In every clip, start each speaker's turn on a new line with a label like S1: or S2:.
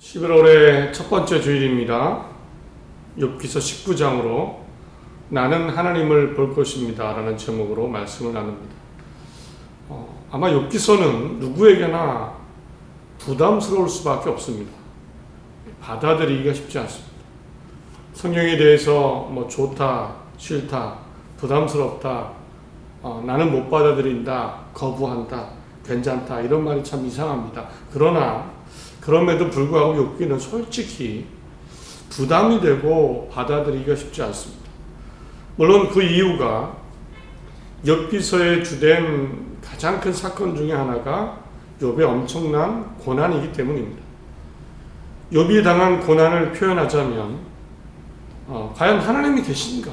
S1: 11월의 첫 번째 주일입니다. 욥기서 19장으로 나는 하나님을 볼 것입니다 라는 제목으로 말씀을 나눕니다. 아마 욥기서는 누구에게나 부담스러울 수밖에 없습니다. 받아들이기가 쉽지 않습니다. 성경에 대해서 좋다, 싫다, 부담스럽다, 나는 못 받아들인다, 거부한다, 괜찮다 이런 말이 참 이상합니다. 그럼에도 불구하고 욥기는 솔직히 부담이 되고 받아들이기가 쉽지 않습니다. 물론 그 이유가 욥기서의 주된 가장 큰 사건 중에 하나가 욥의 엄청난 고난이기 때문입니다. 욥이 당한 고난을 표현하자면 과연 하나님이 계신가?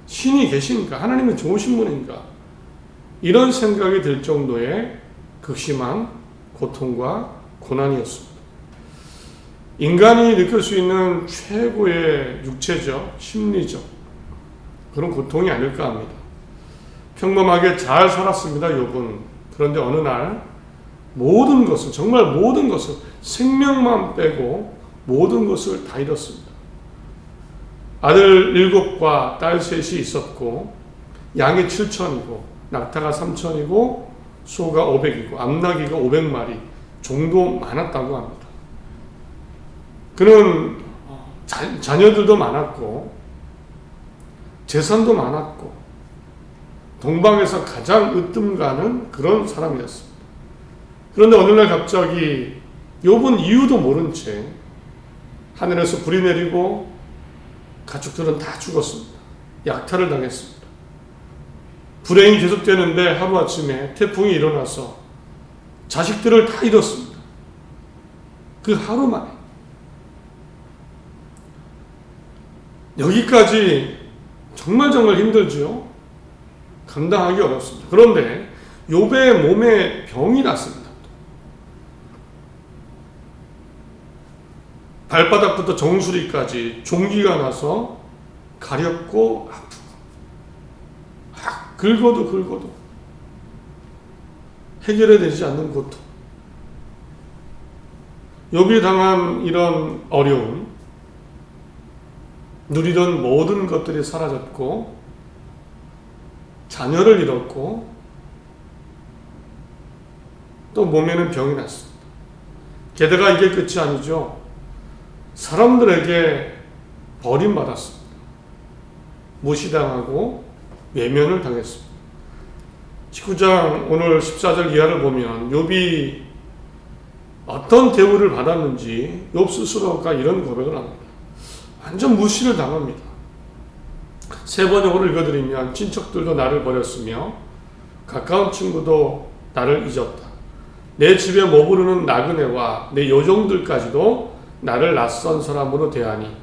S1: 신이 계신가? 하나님은 좋으신 분인가? 이런 생각이 들 정도의 극심한 고통과 고난이었습니다. 인간이 느낄 수 있는 최고의 육체적, 심리적 그런 고통이 아닐까 합니다. 평범하게 잘 살았습니다, 욥은. 그런데 어느 날 모든 것을, 정말 모든 것을, 생명만 빼고 모든 것을 다 잃었습니다. 아들 7과 딸 3이 있었고 양이 7천이고 낙타가 3천이고 소가 500이고 암나귀가 500마리 정도 많았다고 합니다. 그는 자녀들도 많았고 재산도 많았고 동방에서 가장 으뜸가는 그런 사람이었습니다. 그런데 어느 날 갑자기 욥은 이유도 모른 채 하늘에서 불이 내리고 가축들은 다 죽었습니다. 약탈을 당했습니다. 불행이 계속되는데 하루아침에 태풍이 일어나서 자식들을 다 잃었습니다. 그 하루 만에. 여기까지 정말 힘들죠. 감당하기 어렵습니다. 그런데 욥의 몸에 병이 났습니다. 발바닥부터 정수리까지 종기가 나서 가렵고 아프고 긁어도 해결되지 않는 고통. 욥이 당한 이런 어려움, 누리던 모든 것들이 사라졌고 자녀를 잃었고 또 몸에는 병이 났습니다. 게다가 이게 끝이 아니죠. 사람들에게 버림받았습니다. 무시당하고 외면을 당했습니다. 19장 오늘 14절 이하를 보면 욥이 어떤 대우를 받았는지 욥 스스로가 이런 고백을 합니다. 완전 무시를 당합니다. 세 번역으로 읽어드리면 친척들도 나를 버렸으며 가까운 친구도 나를 잊었다. 내 집에 머무르는 나그네와 내 요종들까지도 나를 낯선 사람으로 대하니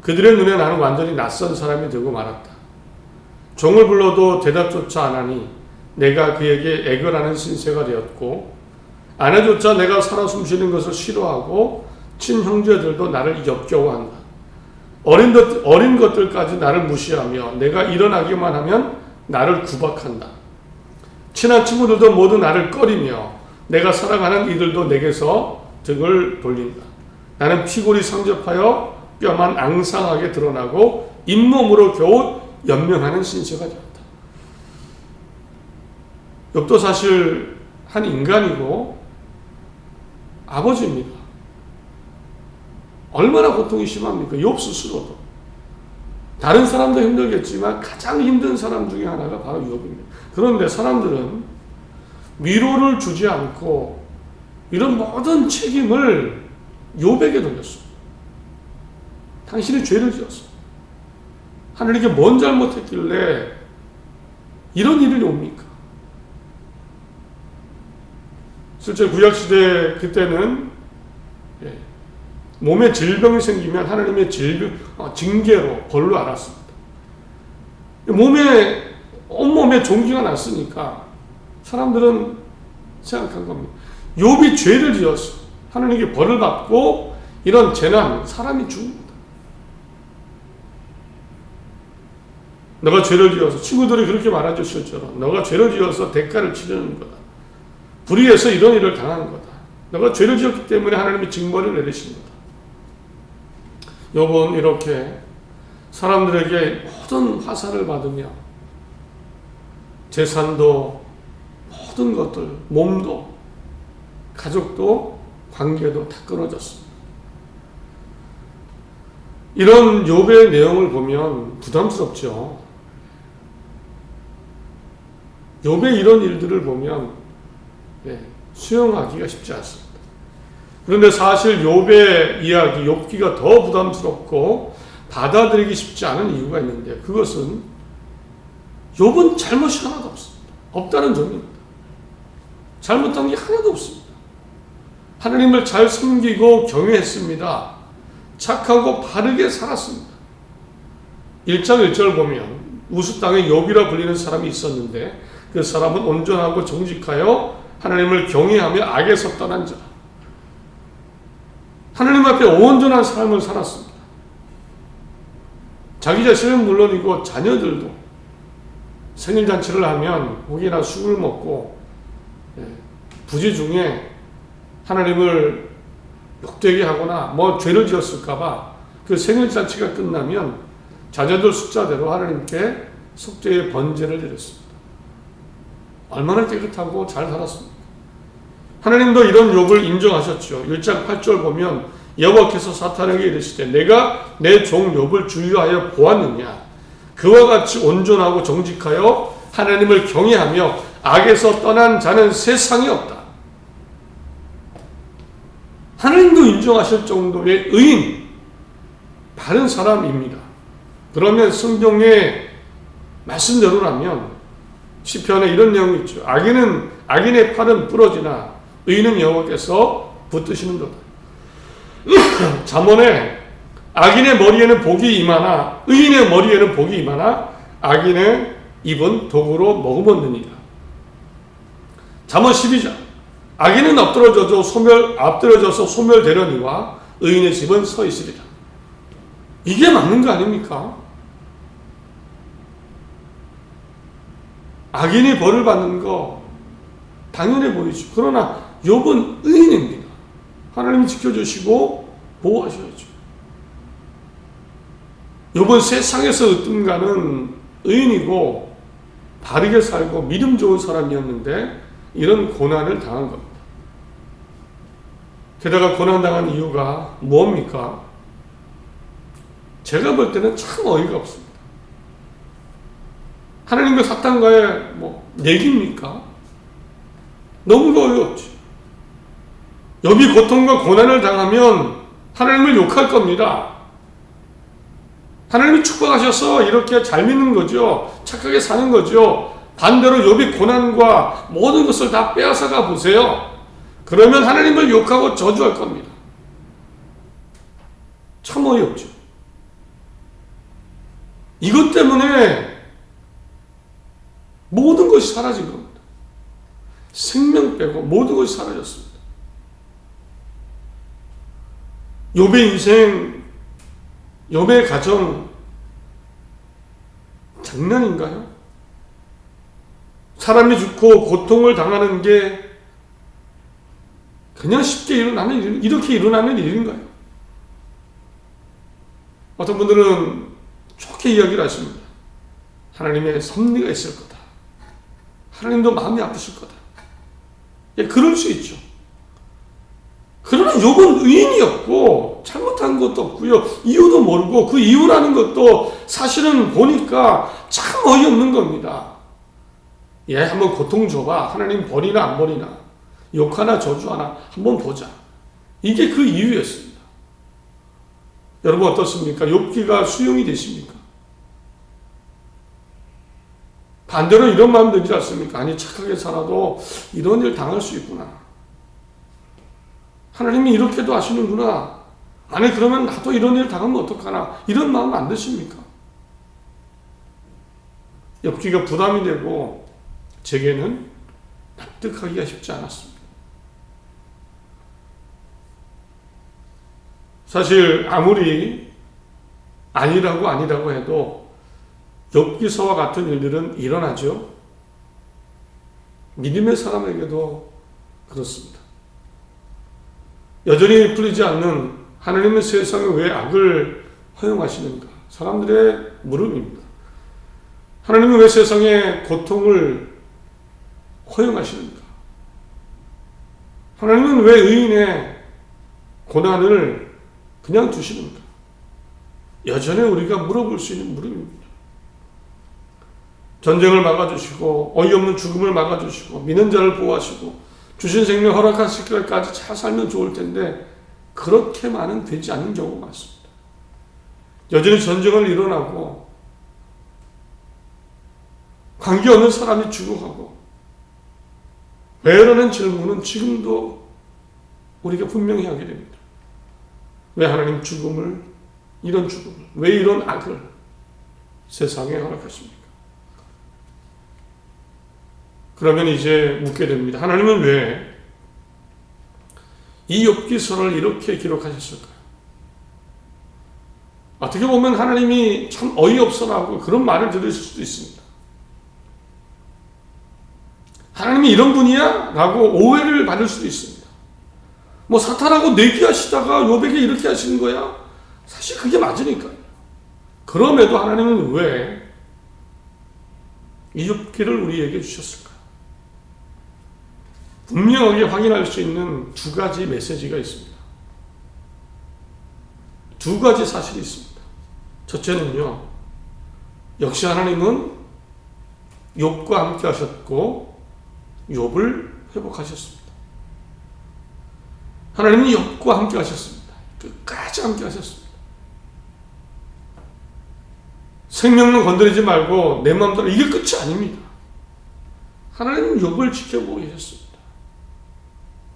S1: 그들의 눈에 나는 완전히 낯선 사람이 되고 말았다. 종을 불러도 대답조차 안 하니 내가 그에게 애걸하는 신세가 되었고 아내조차 내가 살아 숨쉬는 것을 싫어하고 친형제들도 나를 역겨워한다. 어린 것들까지 나를 무시하며 내가 일어나기만 하면 나를 구박한다. 친한 친구들도 모두 나를 꺼리며 내가 사랑하는 이들도 내게서 등을 돌린다. 나는 피골이 상접하여 뼈만 앙상하게 드러나고 잇몸으로 겨우 연명하는 신세가 되었다. 욥도 사실 한 인간이고 아버지입니다. 얼마나 고통이 심합니까? 욥 스스로도. 다른 사람도 힘들겠지만 가장 힘든 사람 중에 하나가 바로 욥입니다. 그런데 사람들은 위로를 주지 않고 이런 모든 책임을 욥에게 돌렸습니다. 당신이 죄를 지었어. 하나님께 뭔 잘못했길래 이런 일이 옵니까? 실제 구약시대 그때는 몸에 질병이 생기면 하나님의 징계로 벌로 알았습니다. 온몸에 종기가 났으니까 사람들은 생각한 겁니다. 욥이 죄를 지었어. 하나님께 벌을 받고 이런 재난, 사람이 죽습니다. 너가 죄를 지어서, 친구들이 그렇게 말하죠, 실제로. 너가 죄를 지어서 대가를 치르는 거다. 불의해서 이런 일을 당한 거다. 내가 죄를 지었기 때문에 하나님이 징벌을 내리십니다. 욥은 이렇게 사람들에게 모든 화살을 받으며 재산도 모든 것들, 몸도 가족도 관계도 다 끊어졌습니다. 이런 욥의 내용을 보면 부담스럽죠. 욥의 이런 일들을 보면 수용하기가 쉽지 않습니다. 그런데 사실 욥의 이야기, 욥기가 더 부담스럽고 받아들이기 쉽지 않은 이유가 있는데, 그것은 욥은 잘못이 하나도 없습니다. 없다는 점입니다. 잘못한 게 하나도 없습니다. 하나님을 잘 섬기고 경외했습니다. 착하고 바르게 살았습니다. 1장 1절 보면 우스 땅에 욥이라 불리는 사람이 있었는데 그 사람은 온전하고 정직하여 하나님을 경외하며 악에서 떠난 자. 하나님 앞에 온전한 삶을 살았습니다. 자기 자신은 물론이고 자녀들도 생일잔치를 하면 고기나 술을 먹고 부지 중에 하나님을 욕되게 하거나 죄를 지었을까봐 그 생일잔치가 끝나면 자녀들 숫자대로 하나님께 속죄의 번제를 드렸습니다. 얼마나 깨끗하고 잘 살았습니까? 하나님도 이런 욥을 인정하셨죠. 1장 8절 보면 여호와께서 사탄에게 이르시되 내가 내 종 욥을 주의하여 보았느냐. 그와 같이 온전하고 정직하여 하나님을 경외하며 악에서 떠난 자는 세상에 없다. 하나님도 인정하실 정도의 의인, 바른 사람입니다. 그러면 성경의 말씀대로라면 시편에 이런 내용이 있죠. 악인의 팔은 부러지나 의인은 여호와께서 붙드시는도다. 잠언에 악인의 머리에는 복이 임하나 의인의 머리에는 복이 임하나 악인의 입은 독으로 머금었느니라. 잠언 12장 악인은 앞들어져서 소멸되려니와 의인의 집은 서 있으리라. 이게 맞는 거 아닙니까? 악인이 벌을 받는 거 당연해 보이죠. 그러나 욥은 의인입니다. 하나님이 지켜주시고 보호하셔야죠. 욥은 세상에서 으뜸가는 의인이고 바르게 살고 믿음 좋은 사람이었는데 이런 고난을 당한 겁니다. 게다가 고난당한 이유가 뭡니까? 제가 볼 때는 참 어이가 없습니다. 하나님과 사탄과의 내기입니까? 너무 어이없지. 욥이 고통과 고난을 당하면 하나님을 욕할 겁니다. 하나님이 축복하셔서 이렇게 잘 믿는 거죠. 착하게 사는 거죠. 반대로 욥이 고난과 모든 것을 다 빼앗아가 보세요. 그러면 하나님을 욕하고 저주할 겁니다. 참 어이없죠. 이것 때문에 모든 것이 사라진 겁니다. 생명 빼고 모든 것이 사라졌습니다. 욥의 인생, 욥의 가정 장난인가요? 사람이 죽고 고통을 당하는 게 그냥 쉽게 이렇게 일어나는 일인가요? 어떤 분들은 좋게 이야기를 하십니다. 하나님의 섭리가 있을 거다. 하나님도 마음이 아프실 거다. 그럴 수 있죠. 그러나 욥은 의인이었고 잘못한 것도 없고요. 이유도 모르고 그 이유라는 것도 사실은 보니까 참 어이없는 겁니다. 한번 고통 줘봐. 하나님 버리나 안 버리나. 욕하나 저주하나 한번 보자. 이게 그 이유였습니다. 여러분 어떻습니까? 욥기가 수용이 되십니까? 반대로 이런 마음 들지 않습니까? 아니 착하게 살아도 이런 일 당할 수 있구나. 하나님이 이렇게도 하시는구나. 아니 그러면 나도 이런 일 당하면 어떡하나. 이런 마음 안 드십니까? 욥기가 부담이 되고 제게는 납득하기가 쉽지 않았습니다. 사실 아무리 아니라고 해도 욥기서와 같은 일들은 일어나죠. 믿음의 사람에게도 그렇습니다. 여전히 풀리지 않는 하나님은 세상에 왜 악을 허용하시는가? 사람들의 물음입니다. 하나님은 왜 세상에 고통을 허용하시는가? 하나님은 왜 의인의 고난을 그냥 두시는가? 여전히 우리가 물어볼 수 있는 물음입니다. 전쟁을 막아주시고 어이없는 죽음을 막아주시고 믿는 자를 보호하시고 주신 생명 허락하실 때까지 잘 살면 좋을 텐데 그렇게만은 되지 않는 경우가 많습니다. 여전히 전쟁을 일어나고 관계없는 사람이 죽어가고 왜라는 질문은 지금도 우리가 분명히 하게 됩니다. 왜 하나님 이런 죽음을, 왜 이런 악을 세상에 허락하십니까? 그러면 이제 묻게 됩니다. 하나님은 왜 이 욥기서를 이렇게 기록하셨을까요? 어떻게 보면 하나님이 참 어이없어라고 그런 말을 들으실 수도 있습니다. 하나님이 이런 분이야? 라고 오해를 받을 수도 있습니다. 뭐 사탄하고 내기하시다가 욥에게 이렇게 하시는 거야? 사실 그게 맞으니까요. 그럼에도 하나님은 왜 이 욥기를 우리에게 주셨을까요? 분명하게 확인할 수 있는 두 가지 메시지가 있습니다. 두 가지 사실이 있습니다. 첫째는요, 역시 하나님은 욥과 함께 하셨고 욥을 회복하셨습니다. 하나님은 욥과 함께 하셨습니다. 끝까지 함께 하셨습니다. 생명은 건드리지 말고 내 마음대로 이게 끝이 아닙니다. 하나님은 욥을 지켜보고 계셨습니다.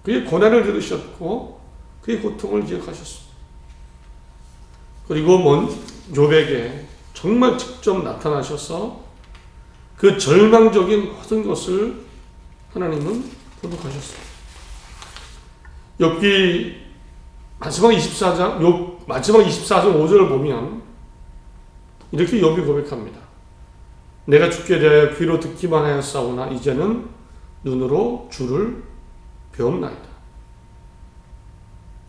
S1: 그의 고난을 들으셨고 그의 고통을 기억하셨습니다. 그리고 욥에게 정말 직접 나타나셔서 그 절망적인 모든 것을 하나님은 회복하셨습니다. 욥기 마지막 24장 5절을 보면 이렇게 욥이 고백합니다. 내가 죽게 되어 귀로 듣기만 하였사오나 이제는 눈으로 주를 배옵나이다.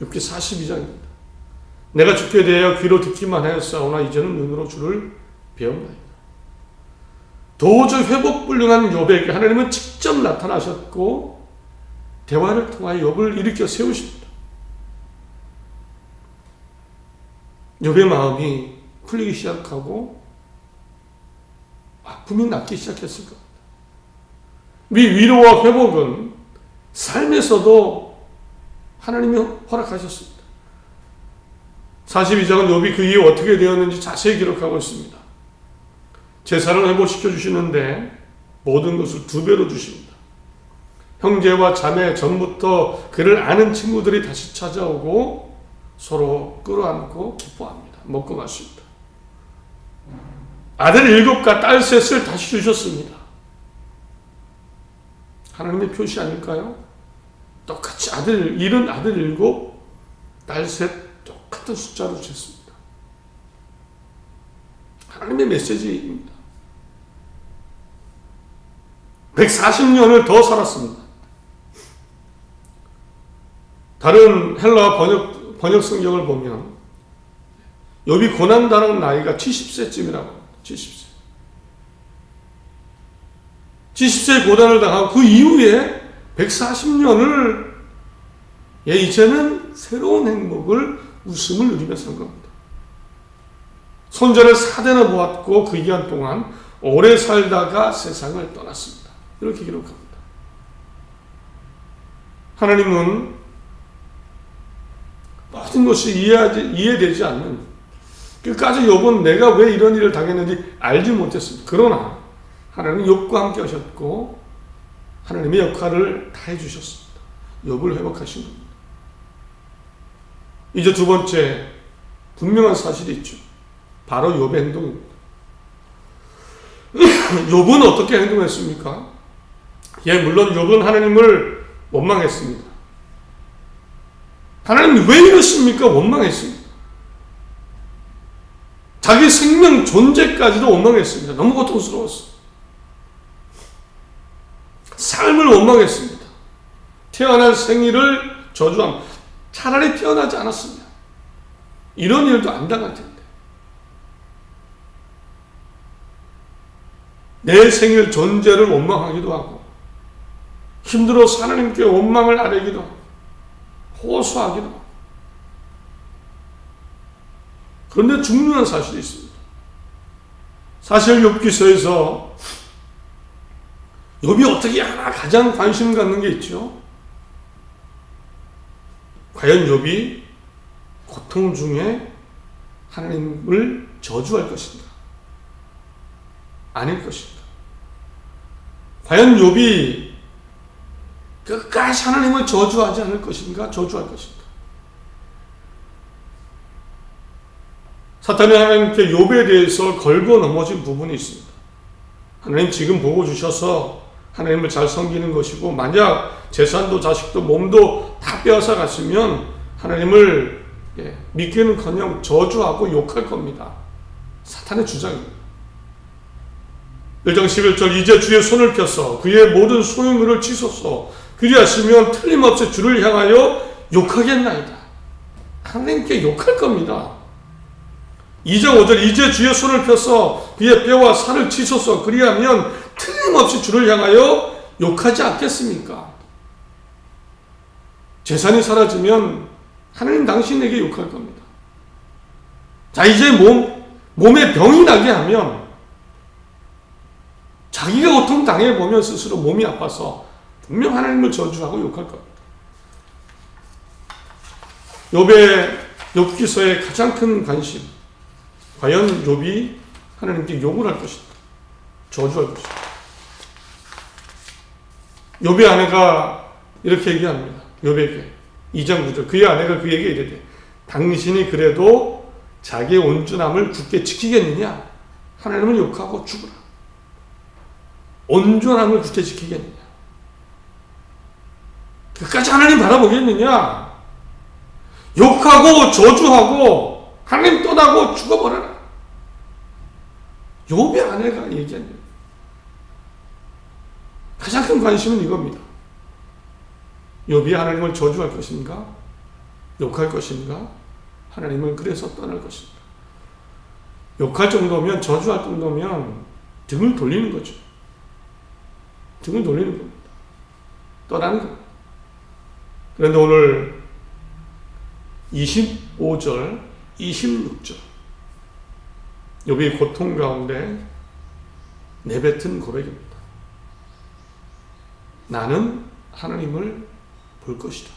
S1: 욥기 42장입니다. 내가 죽게 되어 귀로 듣기만 하였사오나 이제는 눈으로 주를 배옵나이다. 도저히 회복불능한 욥에게 하나님은 직접 나타나셨고 대화를 통하여 욥을 일으켜 세우십니다. 욥의 마음이 풀리기 시작하고 아픔이 낫기 시작했을 겁니다. 위로와 회복은 삶에서도 하나님이 허락하셨습니다. 42장은 욥이 그 이후 어떻게 되었는지 자세히 기록하고 있습니다. 재산을 회복시켜 주시는데 모든 것을 2배로 주십니다. 형제와 자매, 전부터 그를 아는 친구들이 다시 찾아오고 서로 끌어안고 기뻐합니다. 먹고 마십니다. 아들 7과 딸 3을 다시 주셨습니다. 하나님의 표시 아닐까요? 똑같이 아들 7, 딸 3 똑같은 숫자로 주셨습니다. 하나님의 메시지입니다. 140년을 더 살았습니다. 다른 헬라 번역 성경을 보면 욥이 고난당한 나이가 70세쯤이라고 합니다. 70세의 고난을 당하고 그 이후에 140년을 이제는 새로운 행복을 웃음을 누리며 산 겁니다. 손자를 4대나 보았고 그 기간 동안 오래 살다가 세상을 떠났습니다. 이렇게 기록합니다. 하나님은 모든 것이 이해되지 않는 끝까지 욥은 내가 왜 이런 일을 당했는지 알지 못했습니다. 그러나 하나님은 욥과 함께 하셨고 하나님의 역할을 다 해주셨습니다. 욥을 회복하신 겁니다. 이제 두 번째 분명한 사실이 있죠. 바로 욥의 행동입니다. 욥은 어떻게 행동했습니까? 물론 욥은 하나님을 원망했습니다. 하나님 왜 이러십니까? 원망했습니다. 자기 생명 존재까지도 원망했습니다. 너무 고통스러웠어. 삶을 원망했습니다. 태어난 생일을 저주합니다. 차라리 태어나지 않았으면 이런 일도 안 당할 텐데. 내 생일 존재를 원망하기도 하고 힘들어서 하나님께 원망을 아뢰기도 하고 호소하기도 하고. 그런데 중요한 사실이 있습니다. 사실 욥기서에서 욥이 어떻게 하나 가장 관심 갖는 게 있죠. 과연 욥이 고통 중에 하나님을 저주할 것인가? 아닐 것인가? 과연 욥이 끝까지 하나님을 저주하지 않을 것인가? 저주할 것인가? 사탄이 하나님께 욥에 대해서 걸고 넘어진 부분이 있습니다. 하나님 지금 복을 주셔서 하나님을 잘 섬기는 것이고 만약 재산도 자식도 몸도 다 빼앗아 갔으면 하나님을 믿기는커녕 저주하고 욕할 겁니다. 사탄의 주장입니다. 1장 11절 이제 주의 손을 펴서 그의 모든 소유물을 치소서 그리하시면 틀림없이 주를 향하여 욕하겠나이다. 하나님께 욕할 겁니다. 2장 5절 이제 주의 손을 펴서 그의 뼈와 살을 치소서 그리하면 틀림없이 주를 향하여 욕하지 않겠습니까? 재산이 사라지면 하나님 당신에게 욕할 겁니다. 자, 이제 몸에 병이 나게 하면 자기가 고통 당해보면 스스로 몸이 아파서 분명 하나님을 저주하고 욕할 겁니다. 욥기서의 가장 큰 관심, 과연 욥이 하나님께 욕을 할 것인가, 저주할 것인가. 욥의 아내가 이렇게 얘기합니다. 욥에게 2장 9절 그의 아내가 그에게 이르되 당신이 그래도 자기의 온전함을 굳게 지키겠느냐? 하나님을 욕하고 죽으라. 온전함을 굳게 지키겠느냐? 끝까지 하나님 바라보겠느냐? 욕하고 저주하고 하나님 떠나고 죽어버려라. 욥의 아내가 얘기한 일. 가장 큰 관심은 이겁니다. 욥이 하나님을 저주할 것인가? 욕할 것인가? 하나님을 그래서 떠날 것인가? 욕할 정도면, 저주할 정도면 등을 돌리는 거죠. 등을 돌리는 겁니다. 떠나는 겁니다. 그런데 오늘 25절, 26절 욥이 고통 가운데 내뱉은 고백입니다. 나는 하나님을 볼 것이다.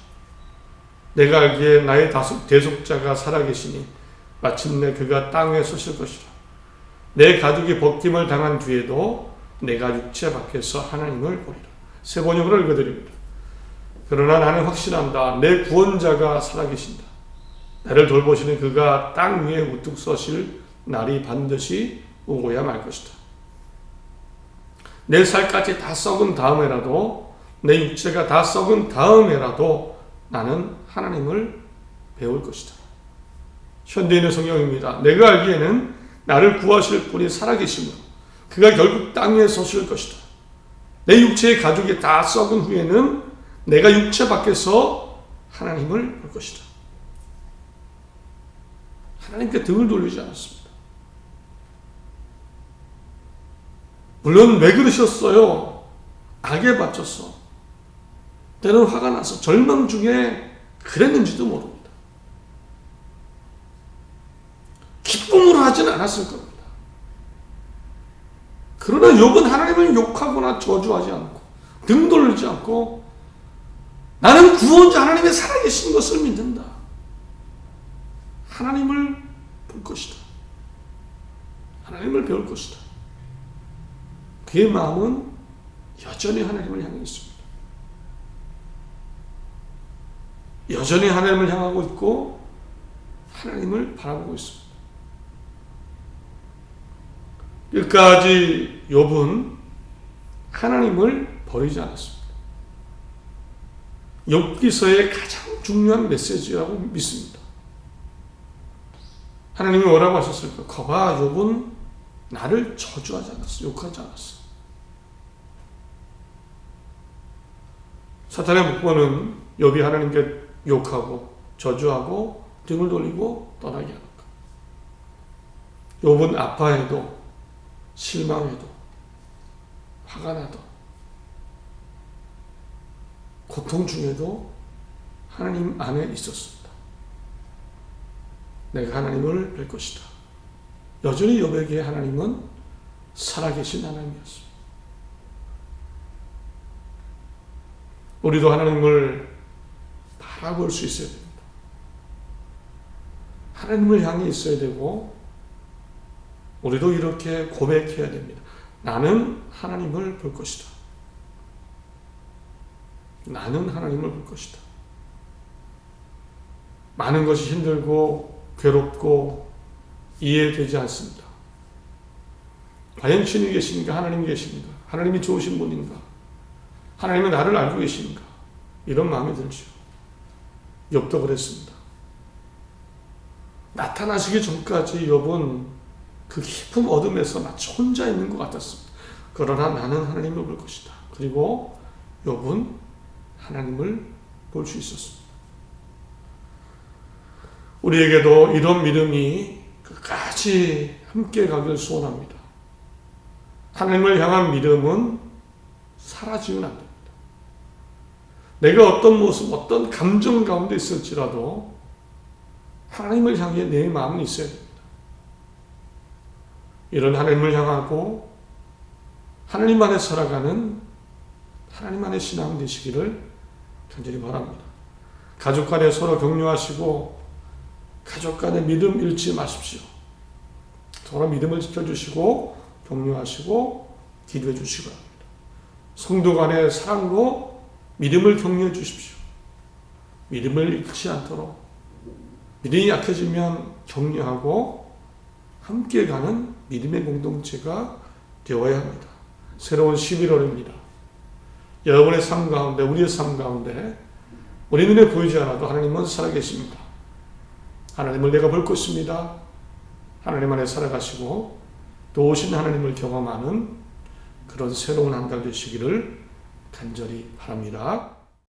S1: 내가 알기에 나의 대속자가 살아계시니 마침내 그가 땅에 서실 것이라. 내 가죽이 벗김을 당한 뒤에도 내가 육체 밖에서 하나님을 보리라. 세 번역으로 읽어드립니다. 그러나 나는 확신한다. 내 구원자가 살아계신다. 나를 돌보시는 그가 땅 위에 우뚝 서실 날이 반드시 오고야 말 것이다. 내 살까지 다 썩은 다음에라도, 내 육체가 다 썩은 다음에라도 나는 하나님을 배울 것이다. 현대인의 성경입니다. 내가 알기에는 나를 구하실 분이 살아계시므로 그가 결국 땅 위에 서실 것이다. 내 육체의 가죽이 다 썩은 후에는 내가 육체 밖에서 하나님을 볼 것이다. 하나님께 등을 돌리지 않았습니다. 물론 왜 그러셨어요? 악에 바쳤어. 때는 화가 나서 절망 중에 그랬는지도 모릅니다. 기쁨으로 하진 않았을 겁니다. 그러나 욥은 하나님을 욕하거나 저주하지 않고 등 돌리지 않고 나는 구원자 하나님의 살아계신 것을 믿는다. 하나님을 볼 것이다. 하나님을 배울 것이다. 그의 마음은 여전히 하나님을 향해 있습니다. 여전히 하나님을 향하고 있고 하나님을 바라보고 있습니다. 끝까지 욥은 하나님을 버리지 않았습니다. 욥기서의 가장 중요한 메시지라고 믿습니다. 하나님이 뭐라고 하셨을까? 거봐, 욥은 나를 저주하지 않았어. 욕하지 않았어. 사탄의 목표는 욥이 하나님께 욕하고 저주하고 등을 돌리고 떠나게 하는 것. 욥은 아파해도 실망해도 화가 나도 고통 중에도 하나님 안에 있었습니다. 내가 하나님을 뵐 것이다. 여전히 욥에게 하나님은 살아계신 하나님이었습니다. 우리도 하나님을 바라볼 수 있어야 됩니다. 하나님을 향해 있어야 되고 우리도 이렇게 고백해야 됩니다. 나는 하나님을 볼 것이다. 나는 하나님을 볼 것이다. 많은 것이 힘들고 괴롭고 이해되지 않습니다. 과연 주님이 계신가? 하나님이 계신가? 하나님이 좋으신 분인가? 하나님은 나를 알고 계신가? 이런 마음이 들죠. 욥도 그랬습니다. 나타나시기 전까지 욥은 그 깊은 어둠에서 마치 혼자 있는 것 같았습니다. 그러나 나는 하나님을 볼 것이다. 그리고 욥은 하나님을 볼 수 있었습니다. 우리에게도 이런 믿음이 끝까지 함께 가길 소원합니다. 하나님을 향한 믿음은 사라지면 안 됩니다. 내가 어떤 모습, 어떤 감정 가운데 있을지라도 하나님을 향해 내 마음은 있어야 됩니다. 이런 하나님을 향하고 하나님 안에 살아가는 하나님 안에 신앙 되시기를 간절히 바랍니다. 가족 간에 서로 격려하시고 가족 간에 믿음 잃지 마십시오. 서로 믿음을 지켜주시고 격려하시고 기도해 주시기 바랍니다. 성도 간의 사랑으로 믿음을 격려해 주십시오. 믿음을 잃지 않도록 믿음이 약해지면 격려하고 함께 가는 믿음의 공동체가 되어야 합니다. 새로운 11월입니다. 여러분의 삶 가운데, 우리의 삶 가운데 우리 눈에 보이지 않아도 하나님은 살아계십니다. 하나님을 내가 볼 것입니다. 하나님 안에 살아가시고 또 오신 하나님을 경험하는 그런 새로운 한 달 되시기를 간절히 바랍니다.